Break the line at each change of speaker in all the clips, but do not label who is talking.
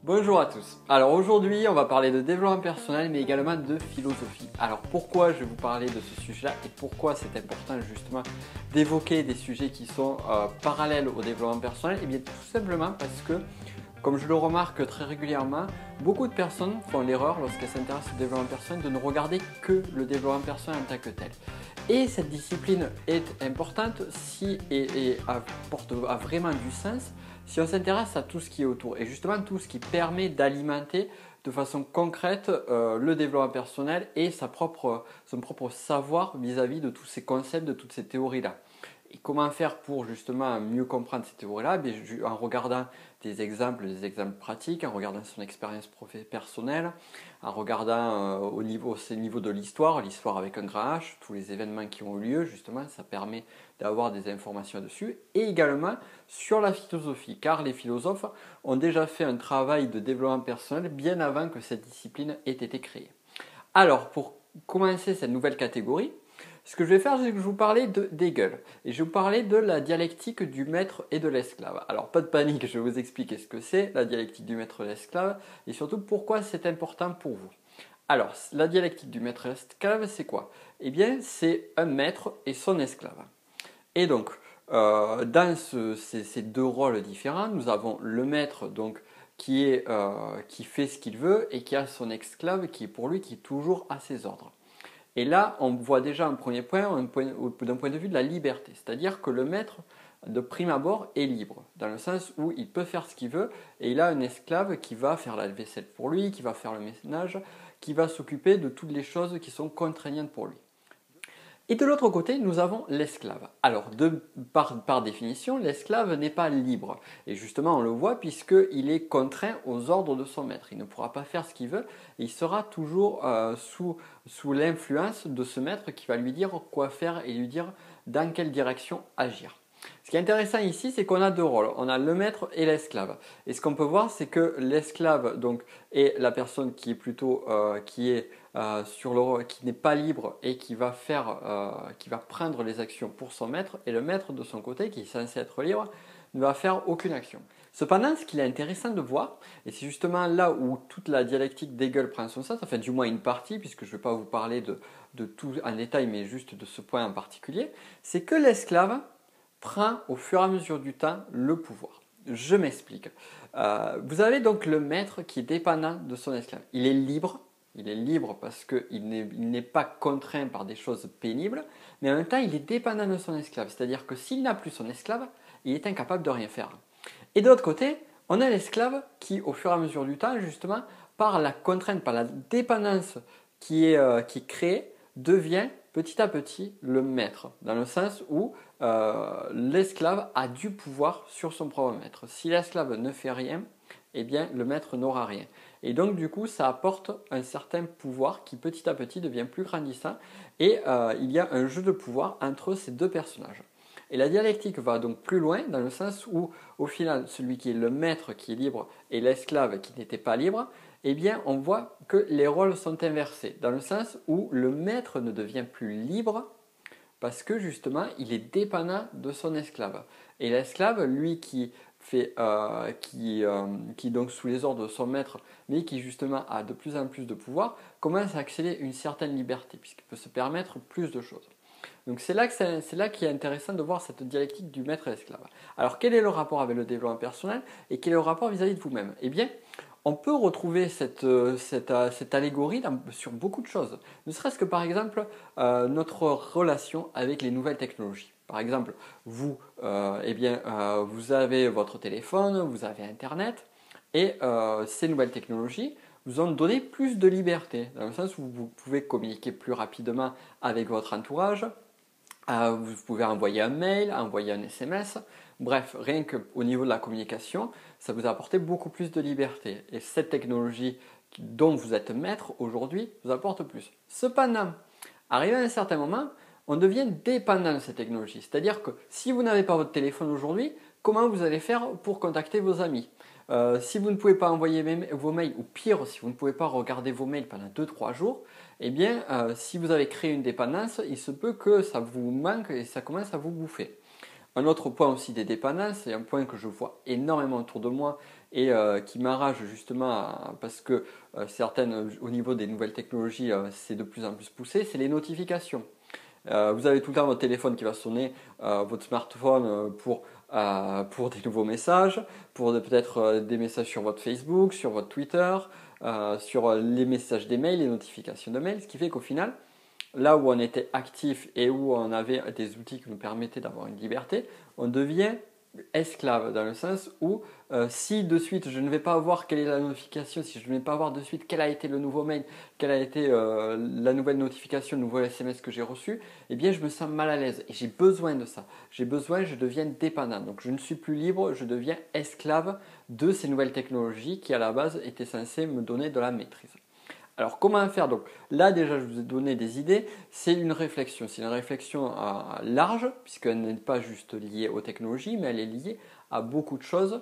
Bonjour à tous. Alors aujourd'hui, on va parler de développement personnel, mais également de philosophie. Alors pourquoi je vais vous parler de ce sujet-là et pourquoi c'est important justement d'évoquer des sujets qui sont parallèles au développement personnel? Eh bien tout simplement parce que, comme je le remarque très régulièrement, beaucoup de personnes font l'erreur lorsqu'elles s'intéressent au développement personnel de ne regarder que le développement personnel en tant que tel. Et cette discipline est importante et a vraiment du sens si on s'intéresse à tout ce qui est autour et justement tout ce qui permet d'alimenter de façon concrète le développement personnel et son propre savoir vis-à-vis de tous ces concepts, de toutes ces théories-là. Et comment faire pour justement mieux comprendre ces théories-là? En regardant des exemples pratiques, en regardant son expérience personnelle, en regardant au niveau de l'histoire avec un grand H, tous les événements qui ont eu lieu, justement, ça permet d'avoir des informations dessus, et également sur la philosophie, car les philosophes ont déjà fait un travail de développement personnel bien avant que cette discipline ait été créée. Alors, pour commencer cette nouvelle catégorie, ce que je vais faire, c'est que je vais vous parler d'Hegel et je vais vous parler de la dialectique du maître et de l'esclave. Alors, pas de panique, je vais vous expliquer ce que c'est, la dialectique du maître et de l'esclave, et surtout pourquoi c'est important pour vous. Alors, la dialectique du maître et de l'esclave, c'est quoi? Eh bien, c'est un maître et son esclave. Et donc, dans ces deux rôles différents, nous avons le maître donc, qui fait ce qu'il veut et qui a son esclave qui est pour lui qui est toujours à ses ordres. Et là, on voit déjà un premier point d'un point de vue de la liberté, c'est-à-dire que le maître, de prime abord, est libre, dans le sens où il peut faire ce qu'il veut, et il a un esclave qui va faire la vaisselle pour lui, qui va faire le ménage, qui va s'occuper de toutes les choses qui sont contraignantes pour lui. Et de l'autre côté, nous avons l'esclave. Alors, par définition, l'esclave n'est pas libre. Et justement, on le voit puisqu'il est contraint aux ordres de son maître. Il ne pourra pas faire ce qu'il veut. Et il sera toujours sous l'influence de ce maître qui va lui dire quoi faire et lui dire dans quelle direction agir. Ce qui est intéressant ici, c'est qu'on a deux rôles. On a le maître et l'esclave. Et ce qu'on peut voir, c'est que l'esclave donc est la personne qui est plutôt qui n'est pas libre et qui va prendre les actions pour son maître. Et le maître de son côté, qui est censé être libre, ne va faire aucune action. Cependant, ce qu'il est intéressant de voir, et c'est justement là où toute la dialectique d'Hegel prend son sens, enfin du moins une partie, puisque je ne vais pas vous parler de tout en détail, mais juste de ce point en particulier, c'est que l'esclave prend au fur et à mesure du temps le pouvoir. Je m'explique. Vous avez donc le maître qui est dépendant de son esclave. Il est libre parce qu'il n'est pas contraint par des choses pénibles, mais en même temps il est dépendant de son esclave. C'est-à-dire que s'il n'a plus son esclave, il est incapable de rien faire. Et de l'autre côté, on a l'esclave qui, au fur et à mesure du temps, justement, par la contrainte, par la dépendance qui est créée, devient petit à petit le maître, dans le sens où l'esclave a du pouvoir sur son propre maître. Si l'esclave ne fait rien, eh bien le maître n'aura rien. Et donc du coup, ça apporte un certain pouvoir qui petit à petit devient plus grandissant et il y a un jeu de pouvoir entre ces deux personnages. Et la dialectique va donc plus loin dans le sens où au final, celui qui est le maître qui est libre et l'esclave qui n'était pas libre, eh bien on voit que les rôles sont inversés, dans le sens où le maître ne devient plus libre parce que justement il est dépendant de son esclave. Et l'esclave, lui qui est donc sous les ordres de son maître, mais qui justement a de plus en plus de pouvoir, commence à accéder une certaine liberté, puisqu'il peut se permettre plus de choses. Donc c'est là qu'il est intéressant de voir cette dialectique du maître et l'esclave. Alors quel est le rapport avec le développement personnel et quel est le rapport vis-à-vis de vous-même? Eh bien, on peut retrouver cette allégorie sur beaucoup de choses. Ne serait-ce que par exemple notre relation avec les nouvelles technologies. Par exemple, vous avez votre téléphone, vous avez Internet et ces nouvelles technologies vous ont donné plus de liberté, dans le sens où vous pouvez communiquer plus rapidement avec votre entourage, vous pouvez envoyer un mail, envoyer un SMS, bref, rien qu'au niveau de la communication, ça vous a apporté beaucoup plus de liberté. Et cette technologie dont vous êtes maître aujourd'hui vous apporte plus. Cependant, arrivé à un certain moment, on devient dépendant de cette technologie. C'est-à-dire que si vous n'avez pas votre téléphone aujourd'hui, comment vous allez faire pour contacter vos amis? Si vous ne pouvez pas envoyer vos mails, ou pire, si vous ne pouvez pas regarder vos mails pendant 2-3 jours, eh bien, si vous avez créé une dépendance, il se peut que ça vous manque et ça commence à vous bouffer. Un autre point aussi des dépendances, et un point que je vois énormément autour de moi et qui m'enrage justement parce que certaines, au niveau des nouvelles technologies, c'est de plus en plus poussé, c'est les notifications. Vous avez tout le temps votre téléphone qui va sonner, votre smartphone pour des nouveaux messages, pour peut-être des messages sur votre Facebook, sur votre Twitter, sur les messages des mails, les notifications de mails, ce qui fait qu'au final, là où on était actif et où on avait des outils qui nous permettaient d'avoir une liberté, on devient esclave dans le sens où si de suite je ne vais pas voir quelle est la notification, si je ne vais pas voir de suite quel a été le nouveau mail, quelle a été la nouvelle notification, le nouveau SMS que j'ai reçu, eh bien je me sens mal à l'aise et j'ai besoin de ça. J'ai besoin, je deviens dépendant. Donc je ne suis plus libre, je deviens esclave de ces nouvelles technologies qui à la base étaient censées me donner de la maîtrise. Alors comment faire? Donc là déjà je vous ai donné des idées, c'est une réflexion large puisqu'elle n'est pas juste liée aux technologies mais elle est liée à beaucoup de choses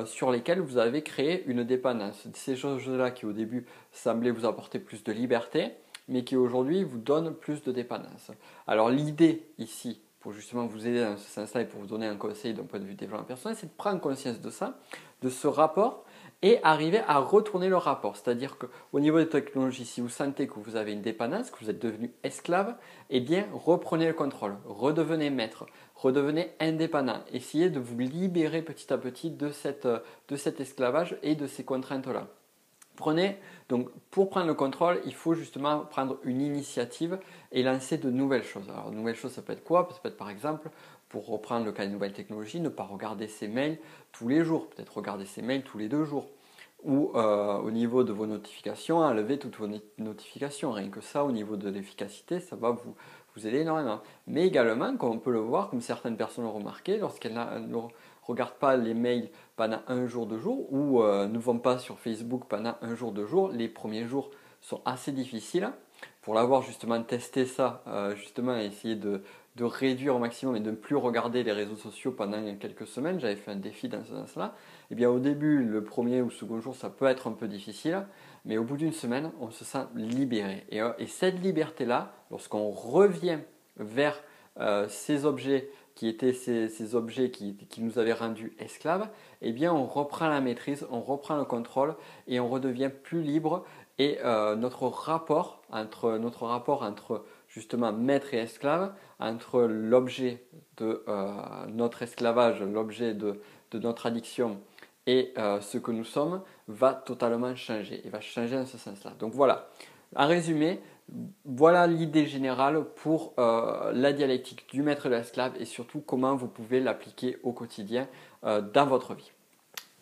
sur lesquelles vous avez créé une dépendance. Ces choses-là qui au début semblaient vous apporter plus de liberté mais qui aujourd'hui vous donnent plus de dépendance. Alors l'idée ici pour justement vous aider dans ce sens-là et pour vous donner un conseil d'un point de vue développement personnel, c'est de prendre conscience de ça, de ce rapport et arriver à retourner le rapport. C'est-à-dire qu'au niveau des technologies, si vous sentez que vous avez une dépendance, que vous êtes devenu esclave, eh bien reprenez le contrôle, redevenez maître, redevenez indépendant. Essayez de vous libérer petit à petit de cet esclavage et de ces contraintes-là. Donc pour prendre le contrôle, il faut justement prendre une initiative et lancer de nouvelles choses. Alors de nouvelles choses, ça peut être quoi? Ça peut être par exemple, pour reprendre le cas des nouvelles technologies, ne pas regarder ses mails tous les jours, peut-être regarder ses mails tous les 2 jours. Ou au niveau de vos notifications, enlever toutes vos notifications. Rien que ça, au niveau de l'efficacité, ça va vous aider énormément. Mais également, comme on peut le voir, comme certaines personnes l'ont remarqué, lorsqu'elles ne regardent pas les mails pendant 1 jour, 2 jours, ou ne vont pas sur Facebook pendant 1 jour, 2 jours, les premiers jours sont assez difficiles. Pour l'avoir justement testé ça, justement essayer de réduire au maximum et de ne plus regarder les réseaux sociaux pendant quelques semaines, j'avais fait un défi dans ce sens-là. Et bien au début, le premier ou second jour, ça peut être un peu difficile, mais au bout d'une semaine, on se sent libéré. Et cette liberté-là, lorsqu'on revient vers ces objets qui étaient ces objets qui nous avaient rendus esclaves, eh bien on reprend la maîtrise, on reprend le contrôle et on redevient plus libre. Et notre rapport entre justement maître et esclave, entre l'objet de notre esclavage, l'objet de notre addiction et ce que nous sommes, va totalement changer. Il va changer dans ce sens-là. Donc voilà, en résumé, voilà l'idée générale pour la dialectique du maître et de l'esclave et surtout comment vous pouvez l'appliquer au quotidien dans votre vie.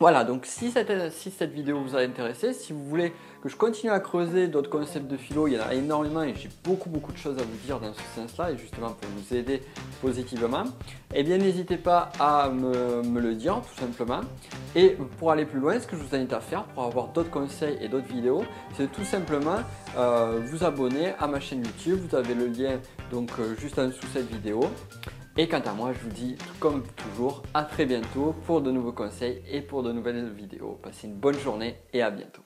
Voilà, donc si cette vidéo vous a intéressé, si vous voulez que je continue à creuser d'autres concepts de philo, il y en a énormément et j'ai beaucoup de choses à vous dire dans ce sens-là et justement pour vous aider positivement, eh bien n'hésitez pas à me le dire tout simplement. Et pour aller plus loin, ce que je vous invite à faire pour avoir d'autres conseils et d'autres vidéos, c'est tout simplement vous abonner à ma chaîne YouTube. Vous avez le lien donc juste en dessous de cette vidéo. Et quant à moi, je vous dis comme toujours à très bientôt pour de nouveaux conseils et pour de nouvelles vidéos. Passez une bonne journée et à bientôt.